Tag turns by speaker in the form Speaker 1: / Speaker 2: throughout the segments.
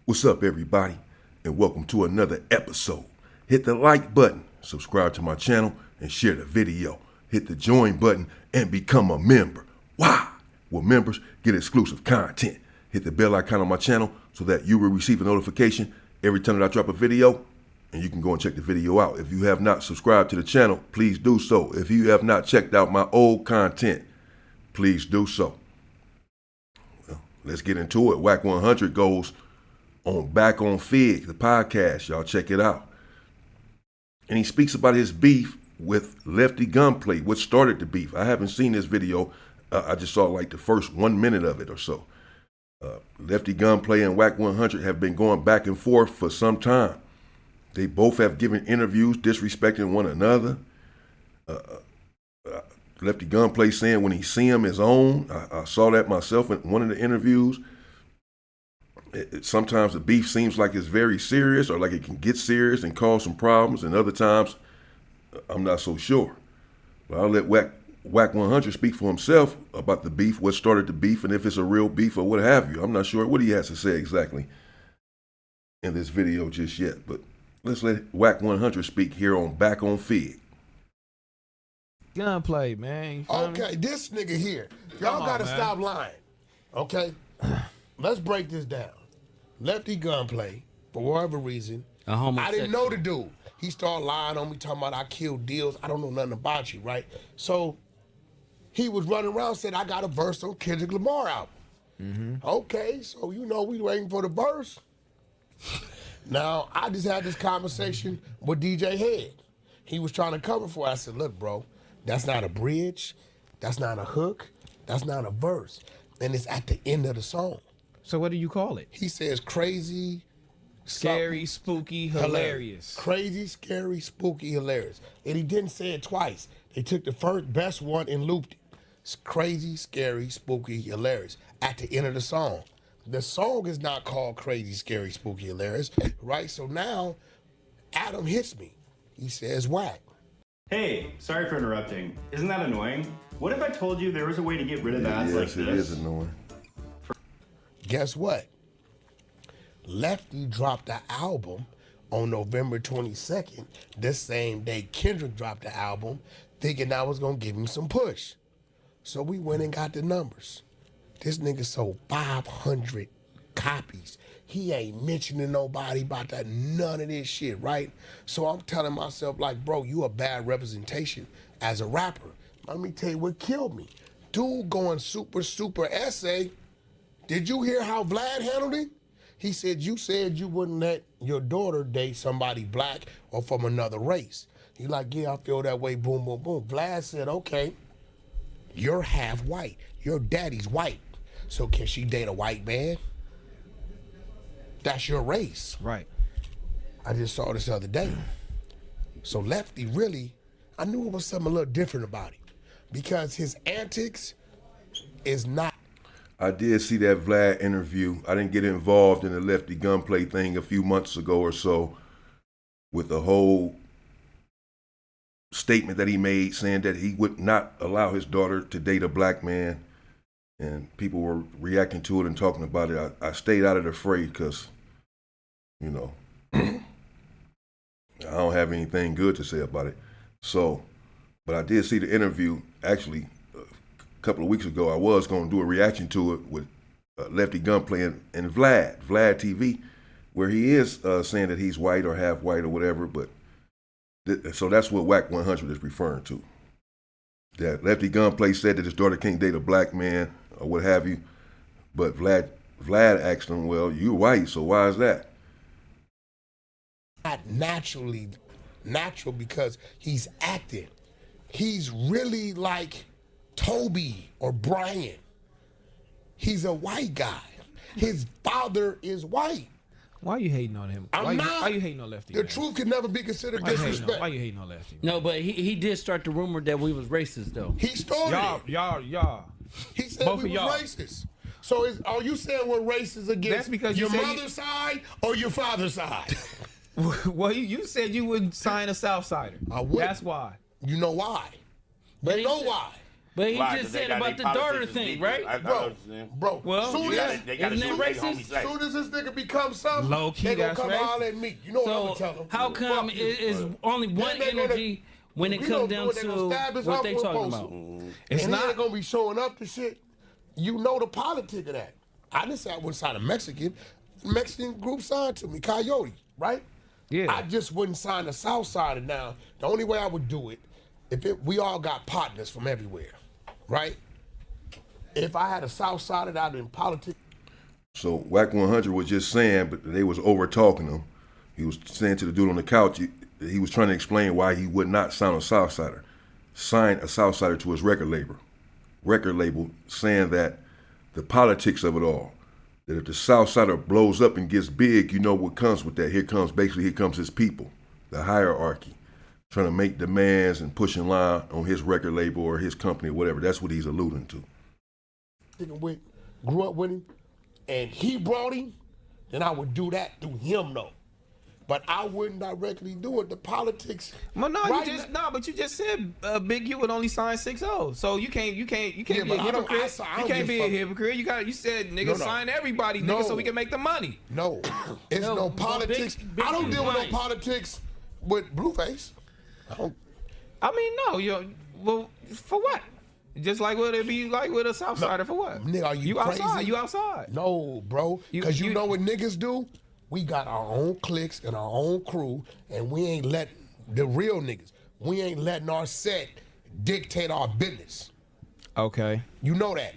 Speaker 1: What's up, everybody, and welcome to another episode. Hit the like button, subscribe to my channel, and share the video. Hit the join button and become a member. Why? Well, members get exclusive content. Hit the bell icon on my channel so that you will receive a notification every time that I drop a video, and you can go and check the video out. If you have not subscribed to the channel, please do so. If you have not checked out my old content, please do so. Well, let's get into it. Wack100 goes on Back on Fig, the podcast. Y'all check it out. And he speaks about his beef with Lefty Gunplay, what started the beef. I haven't seen this video. I just saw like the first 1 minute of it or so. Lefty Gunplay and Wack100 have been going back and forth for some time. They both have given interviews disrespecting one another. Lefty Gunplay saying when he see him his own. I saw that myself in one of the interviews. Sometimes the beef seems like it's very serious or like it can get serious and cause some problems, and other times I'm not so sure. But I'll let Wack100 speak for himself about the beef, what started the beef, and if it's a real beef or what have you. I'm not sure what he has to say exactly in this video just yet, but let's let Wack100 speak here on Back on Fig.
Speaker 2: Gunplay, man.
Speaker 3: Okay, this nigga here. Y'all gotta stop lying. Okay? Let's break this down. Lefty Gunplay, for whatever reason, I didn't know the dude. He started lying on me, talking about I killed deals. I don't know nothing about you, right? So he was running around, said, I got a verse on Kendrick Lamar album. Okay, so you know we waiting for the verse. Now, I just had this conversation with DJ Head. He was trying to cover for it. I said, look, bro, that's not a bridge. That's not a hook. That's not a verse. And it's at the end of the song.
Speaker 2: So what do you call it?
Speaker 3: He says crazy,
Speaker 2: Scary, spooky, hilarious.
Speaker 3: Crazy, scary, spooky, hilarious. And he didn't say it twice. They took the first best one and looped it. It's crazy, scary, spooky, hilarious at the end of the song. The song is not called Crazy, Scary, Spooky, Hilarious, right? So now Adam hits me. He says, Wack.
Speaker 4: Hey, sorry for interrupting. Isn't that annoying? What if I told you there was a way to get rid of ads like this?
Speaker 1: Yes, it is annoying.
Speaker 3: Guess what? Lefty dropped the album on November 22nd, this same day Kendrick dropped the album, thinking I was gonna give him some push. So we went and got the numbers. This nigga sold 500 copies. He ain't mentioning nobody about that, none of this shit, right? So I'm telling myself, like, bro, you a bad representation as a rapper. Let me tell you what killed me. Dude going super essay. Did you hear how Vlad handled it? He said you wouldn't let your daughter date somebody black or from another race. He like, yeah, I feel that way, boom, boom, boom. Vlad said, okay, you're half white. Your daddy's white. So can she date a white man? That's your race.
Speaker 2: Right.
Speaker 3: I just saw this the other day. So Lefty really, I knew it was something a little different about him because his antics is not.
Speaker 1: I did see that Vlad interview. I didn't get involved in the Lefty Gunplay thing a few months ago or so with the whole statement that he made saying that he would not allow his daughter to date a black man. And people were reacting to it and talking about it. I stayed out of the fray because, you know, I don't have anything good to say about it. So, but I did see the interview actually couple of weeks ago. I was going to do a reaction to it with Lefty Gunplay and Vlad TV, where he is saying that he's white or half white or whatever, but so that's what Wack100 is referring to. That Lefty Gunplay said that his daughter can't date a black man or what have you, but Vlad asked him, well, you're white, so why is that?
Speaker 3: Not natural because he's acting. He's really like Toby or Brian. He's a white guy. His father is white.
Speaker 2: Why are you hating on him? Why you hating on Lefty?
Speaker 3: The truth can never be considered disrespect.
Speaker 2: Why you hating on Lefty?
Speaker 5: No, but he did start the rumor that we was racist, though.
Speaker 3: He started it.
Speaker 2: Y'all.
Speaker 3: He said
Speaker 2: Both
Speaker 3: we
Speaker 2: of
Speaker 3: was racist. So are you saying we're racist against your mother's side or your father's side?
Speaker 2: Well, you said you wouldn't sign a SouthSider.
Speaker 3: I would.
Speaker 2: That's why.
Speaker 3: You know why? You know why?
Speaker 5: But he
Speaker 6: Why?
Speaker 5: just
Speaker 6: 'Cause they
Speaker 5: said
Speaker 6: got
Speaker 5: about
Speaker 6: they
Speaker 5: the daughter
Speaker 6: politicians
Speaker 5: thing,
Speaker 6: beefing.
Speaker 5: right?
Speaker 6: I
Speaker 3: Bro,
Speaker 6: understand.
Speaker 3: bro.
Speaker 5: Well,
Speaker 3: soon
Speaker 6: They
Speaker 3: as,
Speaker 6: gotta- they gotta
Speaker 5: isn't
Speaker 6: do
Speaker 5: that
Speaker 6: what they
Speaker 5: racist?
Speaker 6: homies say.
Speaker 3: soon as this nigga becomes something,
Speaker 2: Low key,
Speaker 3: they gonna
Speaker 2: that's
Speaker 3: come
Speaker 2: racist.
Speaker 3: holler at me. You know what I'm gonna tell
Speaker 5: So
Speaker 3: them?
Speaker 5: how come
Speaker 3: Fuck you.
Speaker 5: is only one
Speaker 3: they gonna-
Speaker 5: energy when it
Speaker 3: We
Speaker 5: comes
Speaker 3: gonna do
Speaker 5: down
Speaker 3: it, they gonna
Speaker 5: to
Speaker 3: stab his
Speaker 5: what they
Speaker 3: uncle
Speaker 5: talking
Speaker 3: and
Speaker 5: about?
Speaker 3: post
Speaker 2: It's
Speaker 3: and he
Speaker 2: not.
Speaker 3: ain't gonna be showing up to shit. You know the politic of that. I didn't say I wouldn't sign a Mexican. Mexican group signed to me, Coyote, right?
Speaker 2: Yeah.
Speaker 3: I just wouldn't sign a SouthSider now. The only way I would do it, we all got partners from everywhere, right? If I had a SouthSider out in politics.
Speaker 1: So Wack100 was just saying, but they was over talking him. He was saying to the dude on the couch, he was trying to explain why he would not sign a SouthSider to his record label, saying that the politics of it all, that if the SouthSider blows up and gets big, you know what comes with that. Here comes his people, the hierarchy, trying to make demands and pushing line on his record label or his company or whatever. That's what he's alluding to.
Speaker 3: Grew up with him, and he brought him, then I would do that through him though. But I wouldn't directly do it. The politics.
Speaker 2: Well, no,
Speaker 3: right
Speaker 2: but you just said Big U would only sign 6-0. So you can't be a
Speaker 3: but I don't-
Speaker 2: hypocrite.
Speaker 3: I
Speaker 2: You
Speaker 3: don't
Speaker 2: can't
Speaker 3: give
Speaker 2: be
Speaker 3: a
Speaker 2: a
Speaker 3: fuck.
Speaker 2: hypocrite. You said nigga
Speaker 3: No.
Speaker 2: sign everybody, nigga,
Speaker 3: No.
Speaker 2: so we can make the money.
Speaker 3: No, it's
Speaker 5: No,
Speaker 3: no
Speaker 5: but
Speaker 3: politics.
Speaker 5: Big
Speaker 3: I don't deal with
Speaker 5: right.
Speaker 3: no politics with Blueface. I don't.
Speaker 2: I mean, no, well, for what? Just like what it be like with a Southsider, for what?
Speaker 3: Nigga, are you
Speaker 2: outside?
Speaker 3: crazy?
Speaker 2: You outside?
Speaker 3: No, bro. Because you
Speaker 2: you-
Speaker 3: know what niggas do? We got our own cliques and our own crew, and we ain't let the real niggas. We ain't letting our set dictate our business.
Speaker 2: Okay.
Speaker 3: You know that.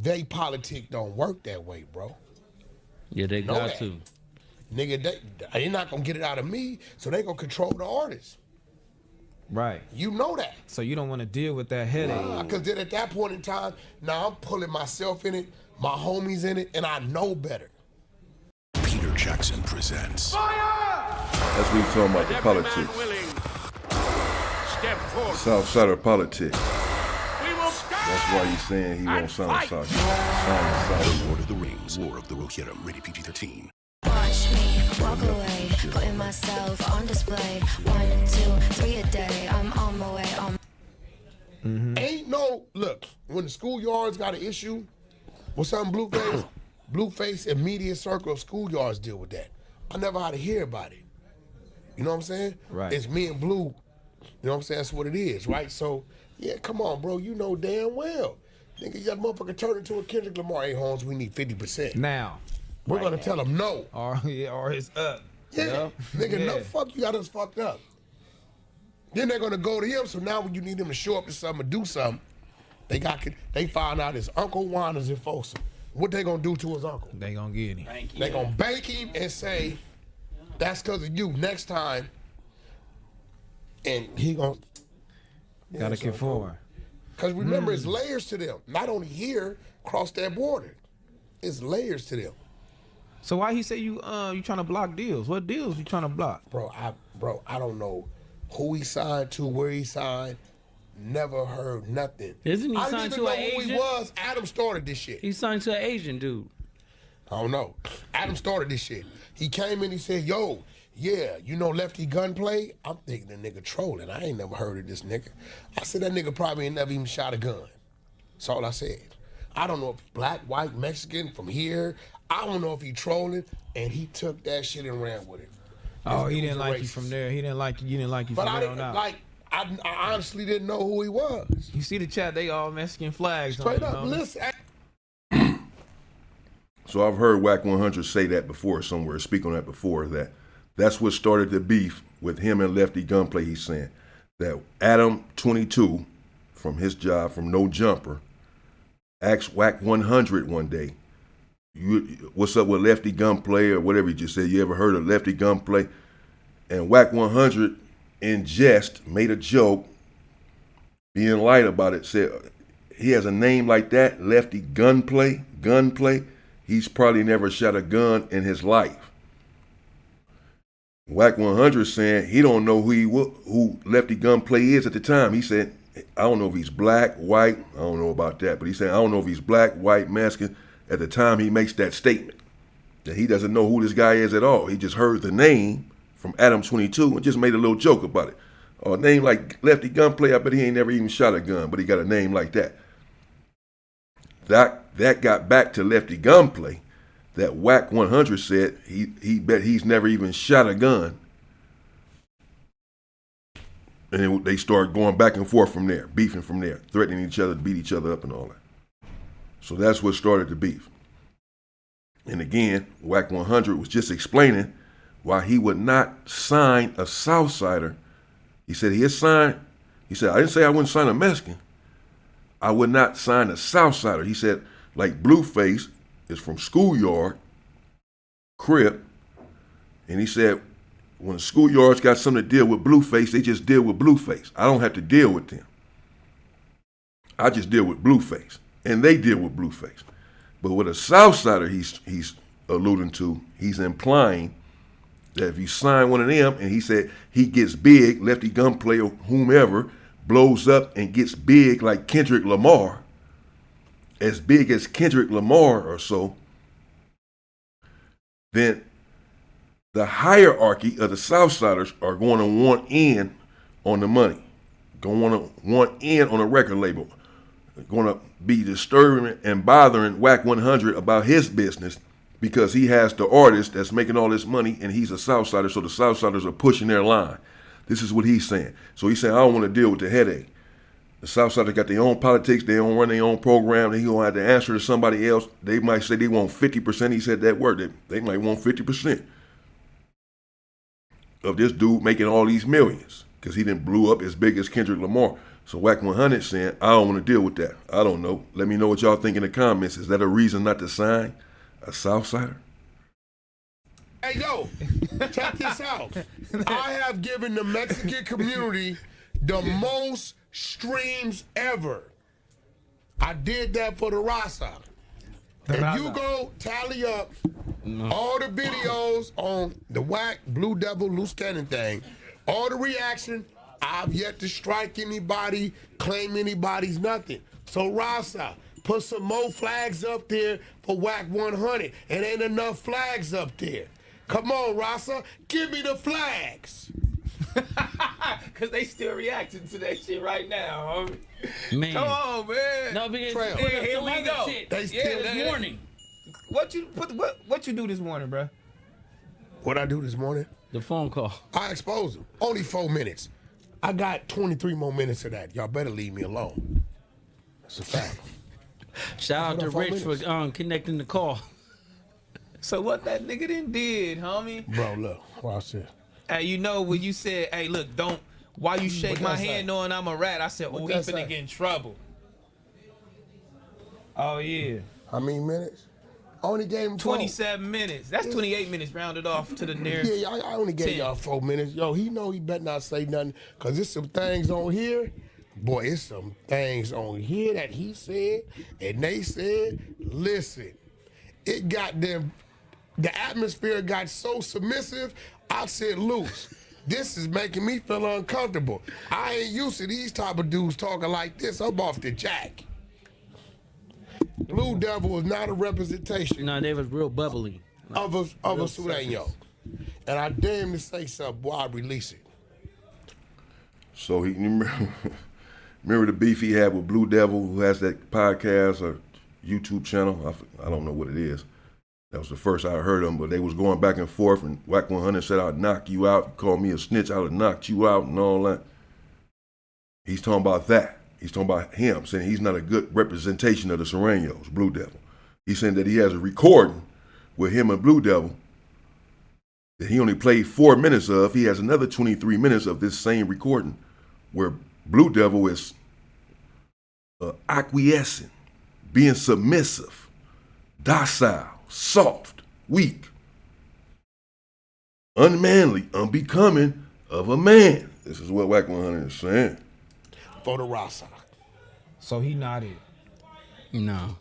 Speaker 3: They politic don't work that way, bro.
Speaker 5: Yeah, they
Speaker 3: Know
Speaker 5: got
Speaker 3: that.
Speaker 5: to.
Speaker 3: Nigga, they not gonna get it out of me, so they gonna control the artist.
Speaker 2: Right.
Speaker 3: You know that.
Speaker 2: So you don't want to deal with that headache.
Speaker 3: Because then at that point in time, now I'm pulling myself in it, my homies in it, and I know better.
Speaker 7: Peter Jackson presents.
Speaker 1: That's what he's talking about, the politics.
Speaker 6: Willing. Step forward.
Speaker 1: Southsider politics.
Speaker 6: We will stand.
Speaker 1: That's why he's saying he won't sign a
Speaker 6: fight.
Speaker 1: Southsider.
Speaker 7: Lord of the Rings, War of the Rohirrim, rated PG-13.
Speaker 8: Watch me walk away, putting myself on display. 1, 2, 3 a day. I'm on my way.
Speaker 3: Ain't no, look, when the schoolyards got an issue with something Blueface immediate circle of schoolyards deal with that. I never had to hear about it. You know what I'm saying?
Speaker 2: Right.
Speaker 3: It's me and Blue. You know what I'm saying? That's what it is, right? So, yeah, come on, bro. You know damn well. Nigga, that motherfucker turned into a Kendrick Lamar. Hey, Holmes, we need 50%.
Speaker 2: Now,
Speaker 3: We're going to tell him no.
Speaker 2: or it's up.
Speaker 3: Yeah.
Speaker 2: Yup.
Speaker 3: Nigga, no,
Speaker 2: Yeah.
Speaker 3: fuck, you got us fucked up. Then they're gonna go to him. So now when you need him to show up to something or do something, they found out his Uncle Juan is in Folsom. What they gonna do to his uncle?
Speaker 2: They gonna get him.
Speaker 3: They gonna bank him and say, that's because of you next time. And he gonna
Speaker 2: Gotta conform.
Speaker 3: Because remember, it's layers to them. Not only here, cross that border. It's layers to them.
Speaker 2: So why he say you trying to block deals? What deals you trying to block?
Speaker 3: Bro, I don't know who he signed to, where he signed. Never heard nothing.
Speaker 5: Isn't he
Speaker 3: I
Speaker 5: signed
Speaker 3: didn't
Speaker 5: to
Speaker 3: even
Speaker 5: an
Speaker 3: know who he
Speaker 5: agent?
Speaker 3: was. Adam started this shit.
Speaker 5: He signed to an Asian dude.
Speaker 3: I don't know. Adam started this shit. He came in, he said, yo, yeah, you know Lefty Gunplay? I'm thinking the nigga trolling. I ain't never heard of this nigga. I said, that nigga probably ain't never even shot a gun. That's all I said. I don't know if he's black, white, Mexican, from here. I don't know if he trolling, and he took that shit and ran with it.
Speaker 2: Oh,
Speaker 3: This
Speaker 2: he
Speaker 3: nigga
Speaker 2: didn't
Speaker 3: was a
Speaker 2: like you
Speaker 3: racist.
Speaker 2: from there. He didn't like you. You didn't like you
Speaker 3: But
Speaker 2: from
Speaker 3: I
Speaker 2: there on
Speaker 3: didn't,
Speaker 2: out.
Speaker 3: like, I honestly didn't know who he was.
Speaker 2: You see the chat? They all Mexican flags.
Speaker 3: Straight
Speaker 2: on it,
Speaker 3: up,
Speaker 2: homie.
Speaker 3: listen.
Speaker 1: So I've heard Wack100 say that before somewhere, speak on that before, that's what started the beef with him and Lefty Gunplay. He's saying that Adam 22 from his job from No Jumper asked Wack100 one day, what's up with Lefty Gunplay or whatever he just said. You ever heard of Lefty Gunplay? And Wack100 in jest made a joke, being light about it, said he has a name like that, Lefty Gunplay. He's probably never shot a gun in his life. Wack100 saying he don't know who Lefty Gunplay is at the time. He said, I don't know if he's black, white, I don't know about that, but he said, I don't know if he's black, white, Mexican. At the time he makes that statement, that he doesn't know who this guy is at all. He just heard the name from Adam 22 and just made a little joke about it. A name like Lefty Gunplay, I bet he ain't never even shot a gun, but he got a name like that. that got back to Lefty Gunplay. That Wack100 said he bet he's never even shot a gun. And they started going back and forth from there, beefing from there, threatening each other to beat each other up and all that. So that's what started the beef. And again, Wack100 was just explaining why he would not sign a SouthSider. He said he said, I didn't say I wouldn't sign a Mexican. I would not sign a SouthSider. He said, like Blueface is from Schoolyard, Crip. And he said, when the Schoolyards got something to deal with Blueface, they just deal with Blueface. I don't have to deal with them. I just deal with Blueface. And they deal with Blueface. But with a SouthSider he's alluding to, he's implying that if you sign one of them, and he said he gets big, Lefty Gunplay or whomever, blows up and gets big like Kendrick Lamar, as big as Kendrick Lamar or so, then the hierarchy of the SouthSiders are going to want in on the money, going to want in on a record label, going to be disturbing and bothering Wack100 about his business because he has the artist that's making all this money and he's a SouthSider, so the SouthSiders are pushing their line. This is what he's saying. So he's saying, I don't want to deal with the headache. The SouthSiders got their own politics, they don't run their own program, they don't have to answer to somebody else. They might say they want 50%, he said that word, they might want 50% of this dude making all these millions because he didn't blew up as big as Kendrick Lamar. So Wack100 saying, I don't want to deal with that. I don't know. Let me know what y'all think in the comments. Is that a reason not to sign a SouthSider?
Speaker 3: Hey, yo, check this out. I have given the Mexican community the most streams ever. I did that for the Raza. If you go tally up all the videos on the Wack, Blue Devil, Loose Cannon thing, all the reaction, I've yet to strike anybody, claim anybody's nothing. So Raza, put some more flags up there for Wack100. It ain't enough flags up there. Come on, Raza, give me the flags.
Speaker 2: Cause they still reacting to that shit right now, homie.
Speaker 5: Man.
Speaker 2: Come on, man.
Speaker 5: No, because
Speaker 3: Trail.
Speaker 2: Here we go.
Speaker 3: They still
Speaker 5: This morning.
Speaker 2: What you do this morning, bro?
Speaker 3: What I do this morning?
Speaker 5: The phone call.
Speaker 3: I expose them. Only 4 minutes. I got 23 more minutes of that. Y'all better leave me alone. That's a fact.
Speaker 5: Shout out to
Speaker 3: Hold on,
Speaker 5: Rich
Speaker 3: 4
Speaker 5: for connecting the call.
Speaker 2: So what that nigga done did, homie?
Speaker 3: Bro, look, watch this.
Speaker 2: Hey, you know when you said, hey, look, why you shake
Speaker 3: What
Speaker 2: my
Speaker 3: that say?
Speaker 2: hand knowing I'm a rat? I said, oh,
Speaker 3: What
Speaker 2: he
Speaker 3: that
Speaker 2: finna
Speaker 3: say?
Speaker 2: get in trouble. Oh, yeah.
Speaker 3: How many minutes? I only gave him
Speaker 2: 27 minutes. That's 28 minutes rounded off to the nearest.
Speaker 3: Yeah, I only gave
Speaker 2: 10.
Speaker 3: y'all 4 minutes. Yo, he know he better not say nothing, because there's some things on here. Boy, it's some things on here that he said and they said. Listen, it got them, the atmosphere got so submissive, I said, Luce, this is making me feel uncomfortable. I ain't used to these type of dudes talking like this. I'm off the jack. Blue Devil was not a representation
Speaker 5: No, they was real bubbly.
Speaker 3: of a Sureño. And I dare him to say something, boy, I release it.
Speaker 1: So he remember the beef he had with Blue Devil, who has that podcast or YouTube channel? I don't know what it is. That was the first I heard of him, but they was going back and forth, and Wack100 said, I'd knock you out. You called me a snitch, I would have knocked you out and all that. He's talking about that. He's talking about him, saying he's not a good representation of the Sureños, Blue Devil. He's saying that he has a recording with him and Blue Devil that he only played 4 minutes of. He has another 23 minutes of this same recording where Blue Devil is acquiescing, being submissive, docile, soft, weak, unmanly, unbecoming of a man. This is what Wack100 is saying.
Speaker 3: For the Rasa.
Speaker 2: So he nodded.
Speaker 5: No.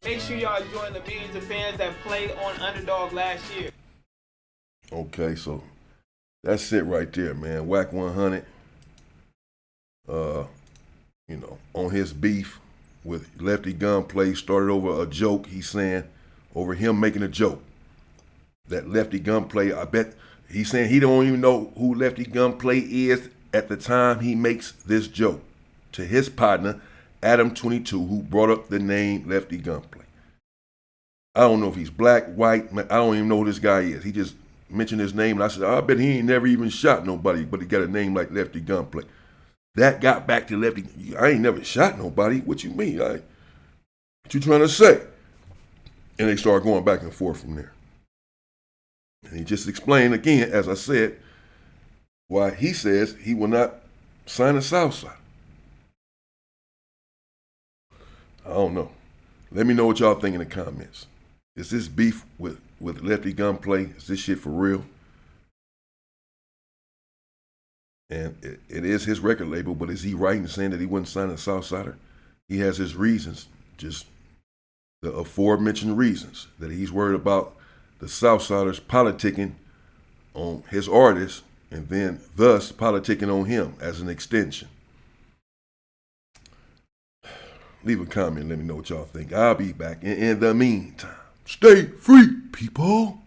Speaker 2: Make sure y'all join the millions of fans that played on Underdog last year.
Speaker 1: Okay, so that's it right there, man. Wack100, on his beef with Lefty Gunplay started over a joke. He's saying over him making a joke that Lefty Gunplay, I bet he's saying he don't even know who Lefty Gunplay is at the time he makes this joke to his partner Adam 22, who brought up the name Lefty Gunplay. I don't know if he's black, white. I don't even know who this guy is. He just mentioned his name, and I said, I bet he ain't never even shot nobody, but he got a name like Lefty Gunplay. That got back to Lefty. I ain't never shot nobody. What you mean? What you trying to say? And they started going back and forth from there. And he just explained again, as I said, why he says he will not sign a SouthSider. I don't know. Let me know what y'all think in the comments. Is this beef with Lefty Gunplay? Is this shit for real? And it is his record label, but is he right in saying that he wouldn't sign a SouthSider? He has his reasons, just the aforementioned reasons, that he's worried about the SouthSiders politicking on his artists and then thus politicking on him as an extension. Leave a comment, let me know what y'all think. I'll be back. In the meantime, stay free, people.